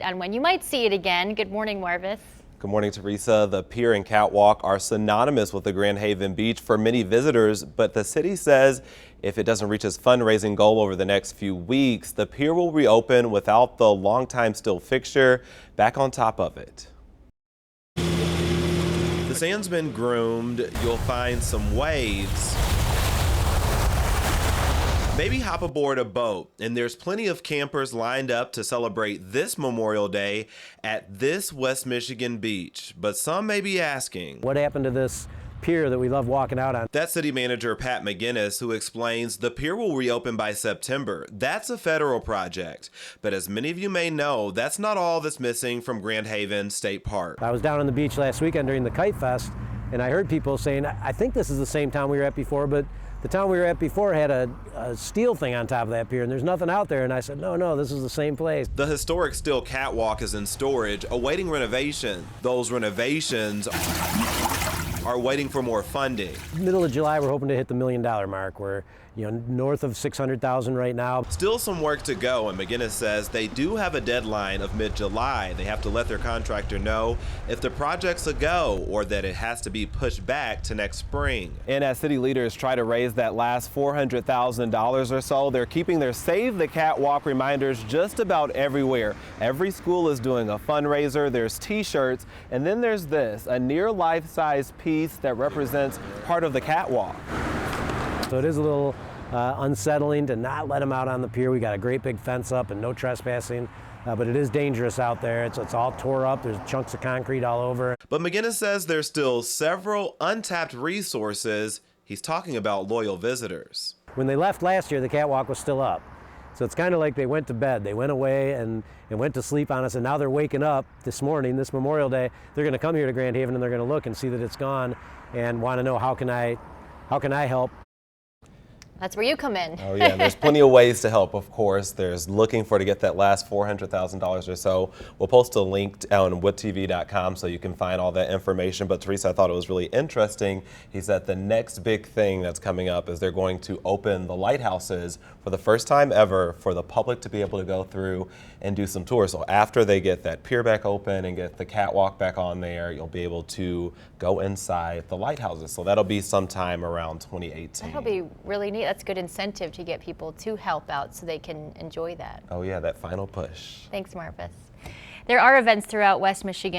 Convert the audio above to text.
And when you might see it again. Good morning, Marvis. Good morning, Teresa. The pier and catwalk are synonymous with the Grand Haven Beach for many visitors, but the city says if it doesn't reach its fundraising goal over the next few weeks, the pier will reopen without the longtime steel fixture back on top of it. The sand's been groomed. You'll find some waves. Maybe hop aboard a boat, and there's plenty of campers lined up to celebrate this Memorial Day at this West Michigan beach. But some may be asking, what happened to this pier that we love walking out on? That's City Manager Pat McGinnis, who explains the pier will reopen by September. That's a federal project. But as many of you may know, that's not all that's missing from Grand Haven State Park. I was down on the beach last weekend during the Kite Fest, and I heard people saying, I think this is the same town we were at before, but the town we were at before had a steel thing on top of that pier, and there's nothing out there. And I said, no, this is the same place. The historic steel catwalk is in storage, awaiting renovation. Those renovations are waiting for more funding. Middle of July, we're hoping to hit the $1 million mark. We're north of 600,000 right now. Still some work to go, and McGinnis says they do have a deadline of mid-July. They have to let their contractor know if the project's a go or that it has to be pushed back to next spring. And as city leaders try to raise that last $400,000 or so, they're keeping their Save the Catwalk reminders just about everywhere. Every school is doing a fundraiser. There's t-shirts, and then there's this, a near life-size piece that represents part of the catwalk. So it is a little unsettling to not let them out on the pier. We got a great big fence up and no trespassing, but it is dangerous out there. It's all tore up. There's chunks of concrete all over. But McGinnis says there's still several untapped resources. He's talking about loyal visitors. When they left last year, the catwalk was still up. So it's kind of like they went to bed. They went away and went to sleep on us, and now they're waking up this morning, this Memorial Day. They're going to come here to Grand Haven and they're going to look and see that it's gone and want to know how can I help. That's where you come in. Oh yeah, and there's plenty of ways to help, of course. There's looking to get that last $400,000 or so. We'll post a link on woodtv.com so you can find all that information. But Teresa, I thought it was really interesting. He said the next big thing that's coming up is they're going to open the lighthouses for the first time ever for the public to be able to go through and do some tours. So after they get that pier back open and get the catwalk back on there, you'll be able to go inside the lighthouses. So that'll be sometime around 2018. That'll be really neat. That's good incentive to get people to help out so they can enjoy that. Oh yeah, that final push. Thanks, Marvis. There are events throughout West Michigan.